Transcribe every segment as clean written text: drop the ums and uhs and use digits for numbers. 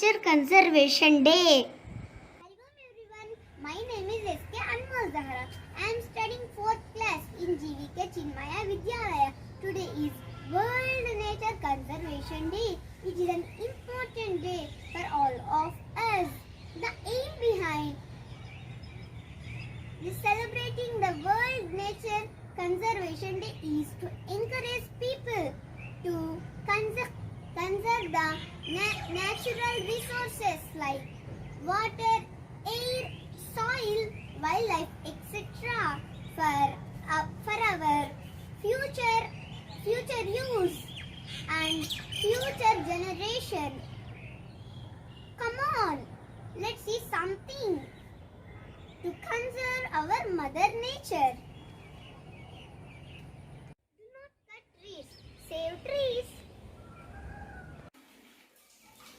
Nature Conservation Day. Hello everyone, my name is S.K. Anmol Zahra. I am studying 4th class in Gvkcv Vidyalaya. Today is World Nature Conservation Day. It is an important day for all of us. The aim behind celebrating the World Nature Conservation Day is to encourage people to conserve the natural resources like water, air, soil, wildlife, etc. for our future use and future generation. Come on, let's see something to conserve our mother nature. Do not cut trees, save trees.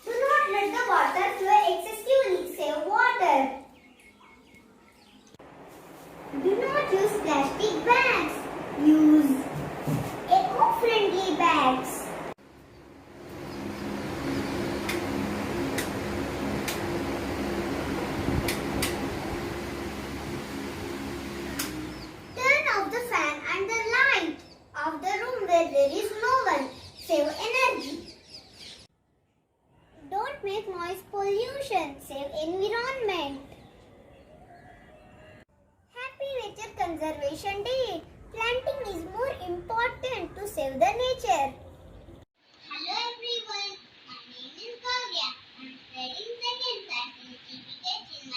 Do not let the water flow excessively, save water. Do not use plastic bags, use eco-friendly bags. Turn off the fan and the light of the room where there is no one, save energy. Don't make noise pollution, save environment. Happy Nature Conservation Day. Planting is more important to save the nature. Hello everyone, my name is Gvkcv. I am studying 2nd class in Gvkcv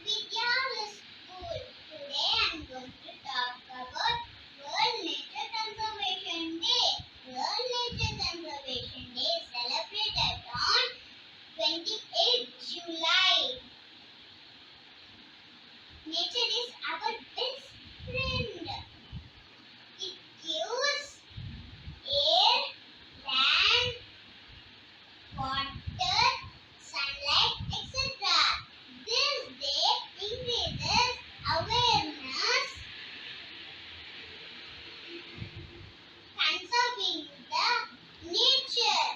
Vidyalaya school. Today I am going to talk about World Nature Conservation Day. World Nature Conservation Day is celebrated on 28th July. Nature is our best friend. It gives air, land, water, sunlight, etc. This day increases awareness conserving the nature.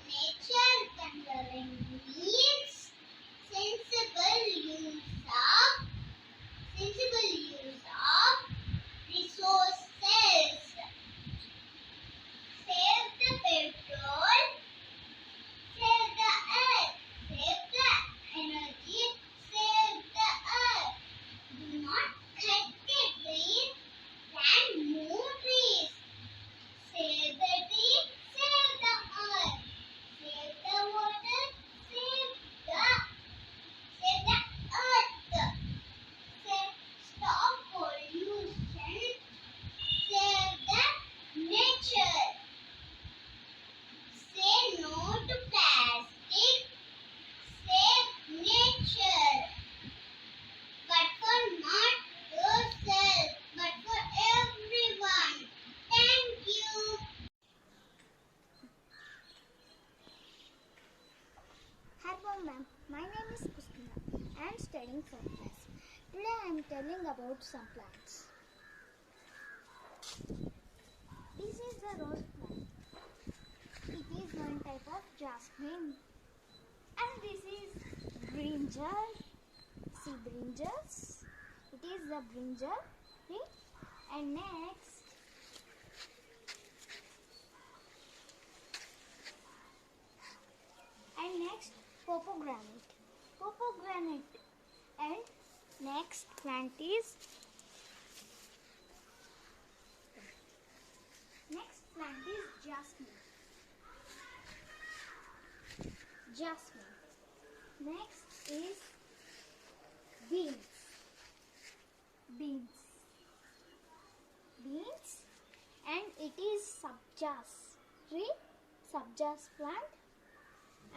Nature conserving means sensible use of resources. Save the petrol, save the earth, save the energy, save the earth. Do not cut the trees, plant more trees. Save the tree, save the earth, save the water, save the earth. Stop pollution, save the nature. Say no to plastic, save nature. But for not yourself, but for everyone. Thank you. Hello ma'am, my name is Kustina. I am studying 4th class. Today I am telling about some plants. This is the rose plant. It is one type of jasmine. And this is brinjal. See brinjals. It is the brinjal tree. And next pomegranate. And next plant is jasmine. Next is beans. And it is sabjas plant.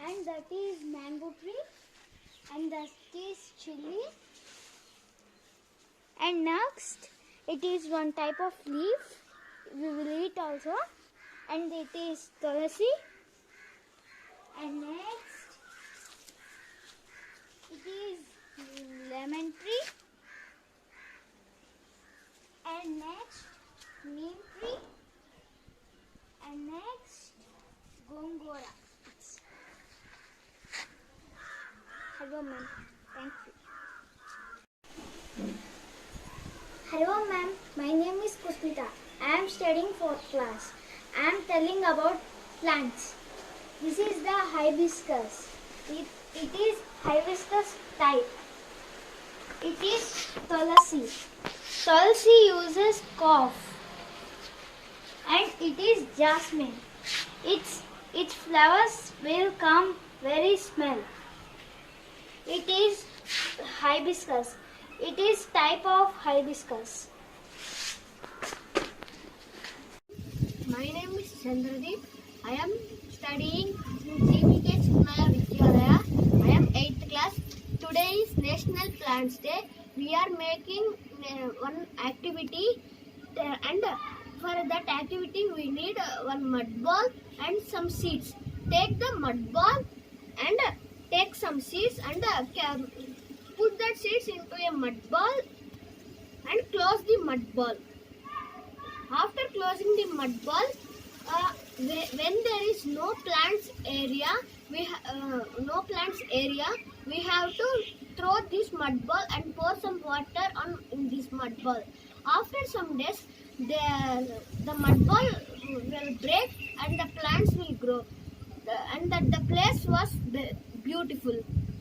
And that is mango tree. And that is chili. And next, it is one type of leaf. We will eat also. And it is tulasi. And next, it is lemon tree. And next, neem tree. And next, gongora. Hello, ma'am. Thank you. Hello, ma'am. My name is Kusmita. I am studying 4th class. I am telling about plants. This is the hibiscus. It is hibiscus type. It is tulsi. Tulsi uses cough. And it is jasmine. Its flowers will come very smell. It is hibiscus. It is type of hibiscus. My name is Chandradeep. I am studying in Gvkcv Vidyalaya. I am 8th class. Today is National Plants Day. We are making one activity and for that activity we need one mud ball and some seeds. Take the mud ball and take some seeds and put that seeds into a mud ball and close the mud ball. After closing the mud ball, when there is no plants area, we have to throw this mud ball and pour some water on in this mud ball. After some days, the mud ball will break and the plants will grow. And the place was beautiful.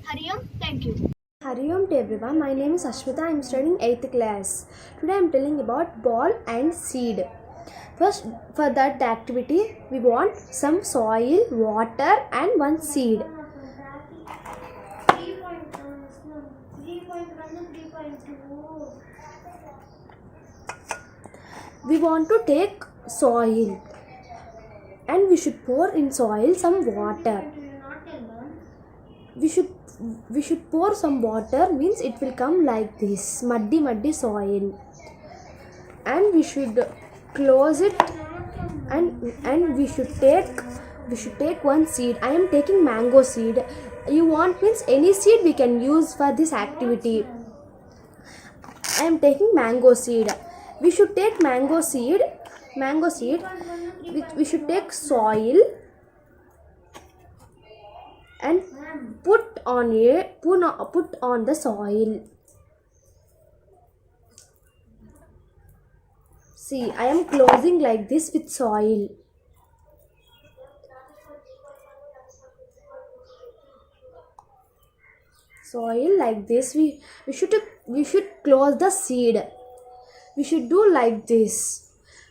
Hariom, thank you. Hariom to everyone, my name is Ashmita. I am studying 8th class. Today I am telling about ball and seed. First, for that activity, we want some soil, water and one seed. We want to take soil and we should pour in soil some water. We should pour some water, means it will come like this, muddy soil, and we should close it and we should take one seed. I am taking mango seed. You want means any seed we can use for this activity. I am taking mango seed. We should take mango seed. We should take soil and put on the soil. See, I am closing like this with soil. Soil like this. We should close the seed. We should do like this.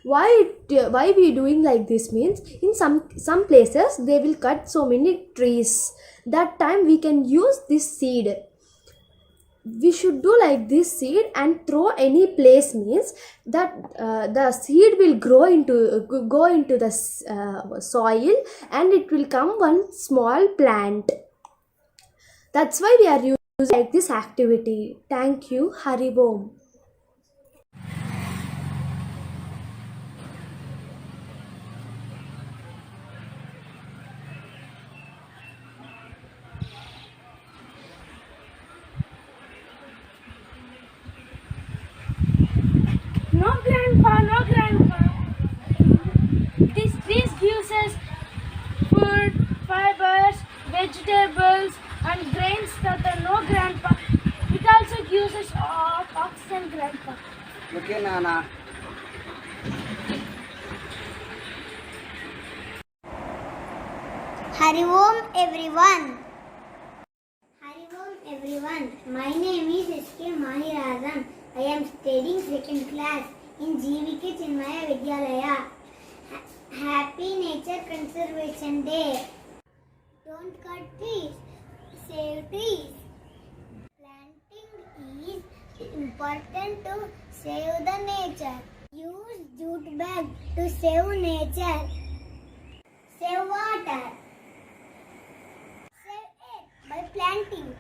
Why we doing like this means in some places they will cut so many trees. That time we can use this seed. We should do like this seed and throw any place, means that the seed will go into the soil and it will come one small plant. That's why we are using like this activity. Thank you. Haribom. No grandpa. This gives us food, fibers, vegetables and grains that are no grandpa. It also gives us oxygen, grandpa. Okay, Nana. Hariom everyone. Hariom everyone. My name is S.K. Mahirazan. I am studying 2nd class in Gvkcv Vidyalaya. Happy Nature Conservation Day. Don't cut trees, save trees. Planting is important to save the nature. Use jute bag to save nature. Save water. Save air by planting.